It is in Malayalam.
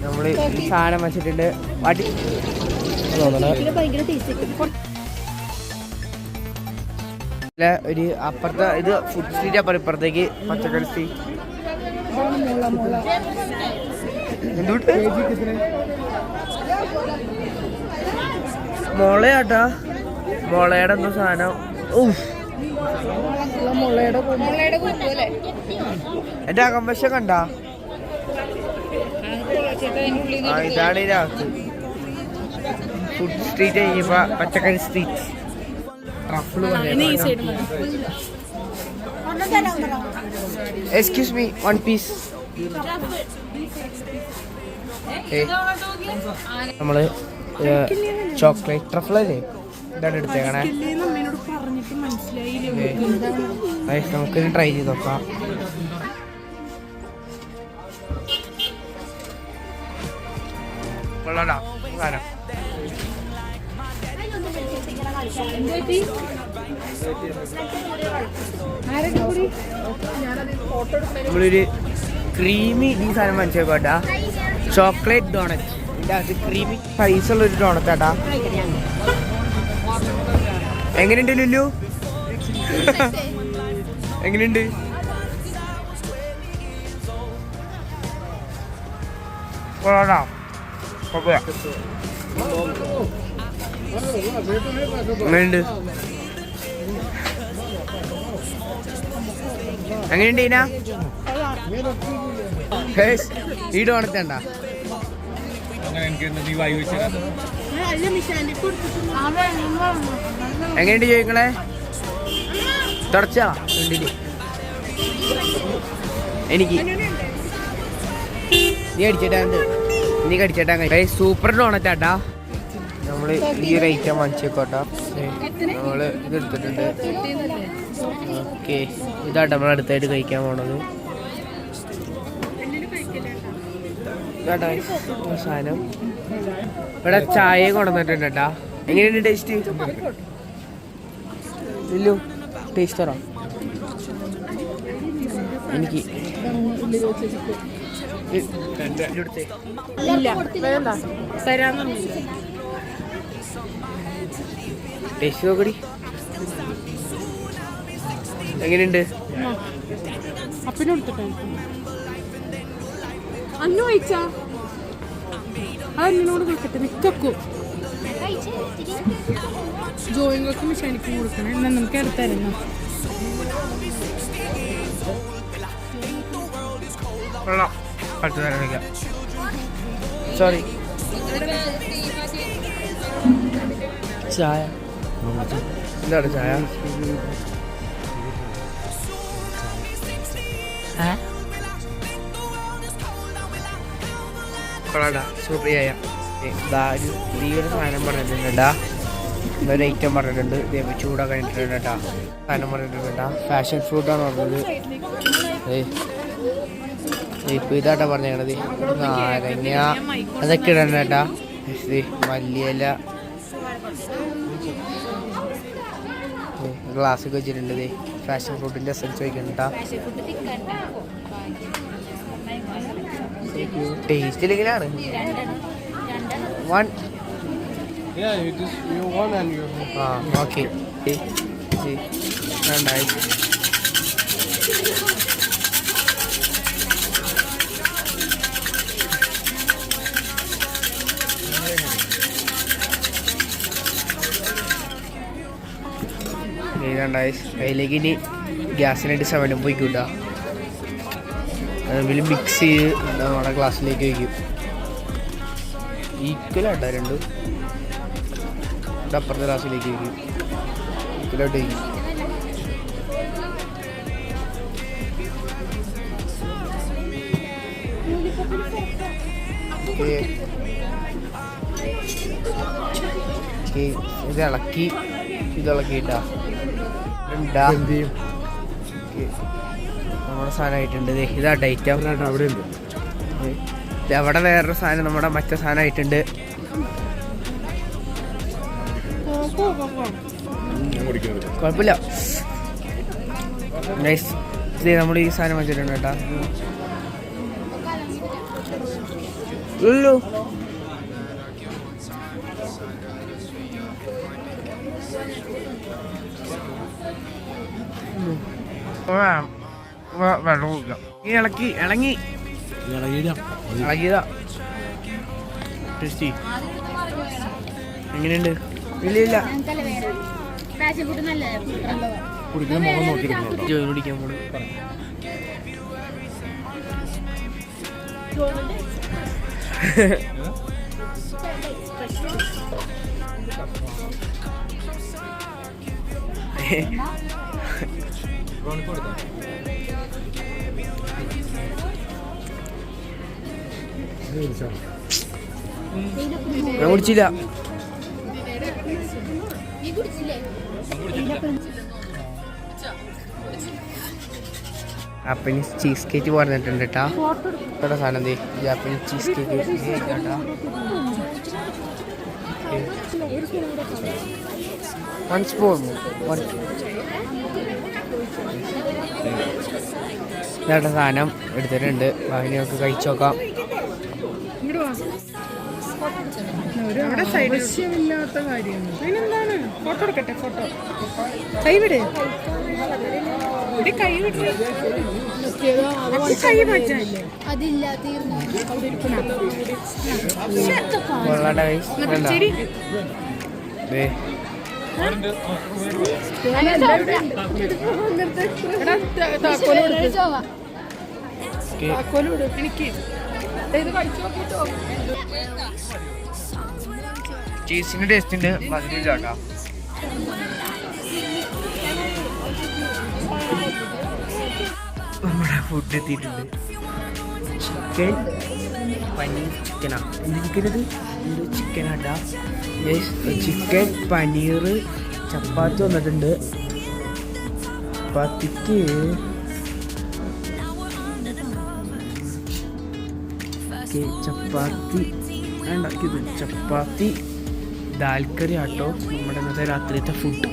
നമ്മൾ ഈ സാധനം വെച്ചിട്ടുണ്ട്. ഒരു അപ്പുറത്തെ ഇത് ഫുഡ് സ്ട്രീറ്റ് അപ്പുറം ഇപ്പുറത്തേക്ക് പച്ചക്കറി സ്ട്രീറ്റ്. മുളയാട്ടാ, മുളയുടെ എന്തോ സാധനം. എന്റെ അകംവശം കണ്ടാ? ഇതാണ് ഇതിനകത്ത് ഫുഡ് സ്ട്രീറ്റ് കഴിയുമ്പോ പച്ചക്കറി സ്ട്രീറ്റ്. Excuse me, 1 piece. നമ്മള് ചോക്ലേറ്റ് ട്രഫിളല്ലേ ഇതാണ് എടുത്തേക്കണേ. നമുക്കിത് ട്രൈ ചെയ്ത് നോക്കാം. കൊള്ളാം സാധനം. നമ്മളൊരു ക്രീമി ഈ സാധനം മനസ്സിലാക്കോട്ടാ. ചോക്ലേറ്റ് ഡോണറ്റ്, ഇതിൻ്റെ അകത്ത് ക്രീമി സൈസ് ഉള്ളൊരു ഡോണറ്റാട്ടാ. എങ്ങനെയുണ്ട് ലുല്ലു? എങ്ങനെയുണ്ട്? കൊള്ളാം. എങ്ങനെയുണ്ട്? എങ്ങനെയുണ്ട് ഈന? ഈ ഡോണത്തണ്ട എങ്ങനെയുണ്ട് ചോദിക്കണേ? തുടച്ചാ എനിക്ക് നീ അടിച്ചേട്ടാ, നീ കടിച്ചേട്ടാ. സൂപ്പർ ഡോണറ്റാട്ടാ. നമ്മള് ഈ ഒരു ഐറ്റം വാങ്ങിച്ചേക്കോട്ടാ. നമ്മള് ഇത് എടുത്തിട്ടുണ്ട്. ഓക്കെ, ഇതാട്ടോ നമ്മൾ അടുത്തായിട്ട് കഴിക്കാൻ പോണത്. ഇതാട്ടാ സാധനം. ഇവിടെ ചായ കൊണ്ടുവന്നിട്ടുണ്ട് കേട്ടാ. എങ്ങനെയുണ്ട് ടേസ്റ്റ്? ഇല്ലു ടേസ്റ്റ് തരാം എനിക്ക്. ടേസ്റ്റ് നോക്കടി, എങ്ങനെയുണ്ട്? അന്നു കഴിച്ചാ അതിനോട് കൊടുക്കട്ടെ. മിക്കും ജോയിങ്ങൾക്കും മിഷാനിക്കും കൊടുക്കണം. എന്നാൽ നമുക്ക് എടുത്തായിരുന്നു. സോറി, ചായ എന്താണ് ചായ? കൊള്ളാടാ, സൂപ്പർ ചായ. ഈ ഒരു സാധനം പറഞ്ഞിട്ടുണ്ടാ, ഒരു ഐറ്റം പറഞ്ഞിട്ടുണ്ട്. ചൂടൊക്കെ കഴിഞ്ഞിട്ടുണ്ട് കേട്ടാ. സാധനം പറഞ്ഞിട്ടുണ്ട് കേട്ടാ. ഫാഷൻ ഫ്രൂട്ടാണ് പറഞ്ഞത്. ഇപ്പൊ ഇതാട്ടാ പറഞ്ഞത്. നാരങ്ങ അതൊക്കെ ഇടണ്ട കേട്ടാ. മല്ലിയില ഗ്ലാസ്സൊക്കെ വെച്ചിട്ടുണ്ട്. ഫാഷൻ ഫ്രൂട്ടിന്റെ എസൻസ് വയ്ക്കണ്ടാ. ടേസ്റ്റ് ഇല്ലെങ്കിലാണ്. ഓക്കെ, രണ്ടായി. അതിലേക്ക് ഇനി ഗ്യാസിനായിട്ട് 7 പോയിക്കൂട്ടാ. അതിൽ മിക്സ് ചെയ്ത് നമ്മുടെ ഗ്ലാസ്സിലേക്ക് വയ്ക്കും. ഈക്വലായിട്ടാ രണ്ടും. അപ്പുറത്തെ ഗ്ലാസ്സിലേക്ക് വയ്ക്കും. ഈക്വലായിട്ട് വയ്ക്കും. ഇത് ഇളക്കിയിട്ടാ നമ്മുടെ സാധനമായിട്ടുണ്ട്. ഇതാ ഐറ്റം. അവിടെ ഉണ്ട്. അവിടെ വേറൊരു സാധനം നമ്മുടെ മറ്റേ സാധനമായിട്ടുണ്ട്. കുഴപ്പമില്ല, നൈസ്. നമ്മൾ ഈ സാധനം വെച്ചിട്ടുണ്ട് കേട്ടാ. ഉള്ളു. വെള്ളം കുടിക്കാം. ഇളക്കി ഇളങ്ങി ഇളകിയതാ. ടേസ്റ്റി എങ്ങനെയുണ്ട്? ഇല്ല ഇല്ല ജോയിൻ പിടിക്കാൻ പോണു. ഞാൻ കുടിച്ചില്ല. ജാപ്പനീസ് ചീസ് കേക്ക് പറഞ്ഞിട്ടുണ്ട് കേട്ടാ. ഇവിടെ സാധനം എന്തേ ജാപ്പനീസ് ചീസ് കേക്ക് കേട്ടാ. 1 spoon. ഇതായിട്ട് സാധനം എടുത്തിട്ടുണ്ട്. അതിന് നമുക്ക് കഴിച്ചു നോക്കാം. അവിടെ ആവശ്യമില്ലാത്ത കാര്യമാണ്. അതിനെന്താണ്? ഫോട്ടോ എടുക്കട്ടെ. ഫോട്ടോ കൈവിട്. കൈവിട്. കൈ മാറ്റാനില്ലേ? എനിക്ക് ചീസിന്റെ ടേസ്റ്റ് ഉണ്ട്. മധുരമില്ലാട്ടോ. നമ്മുടെ ഫുഡ് എത്തിയിട്ടുണ്ട്. ചിക്കൻ പനീർ ചിക്കനാ. എന്ത് ചിക്കനത്? എന്ത് ചിക്കനാട്ടാ? ചിക്കൻ പനീർ ചപ്പാത്തി വന്നിട്ടുണ്ട്. ചപ്പാത്തിക്ക് ചപ്പാത്തി ഉണ്ടാക്കിയത്. ചപ്പാത്തി ദാൽ കറി ആട്ടോ നമ്മുടെ ഇന്നത്തെ രാത്രിയത്തെ ഫുഡ്.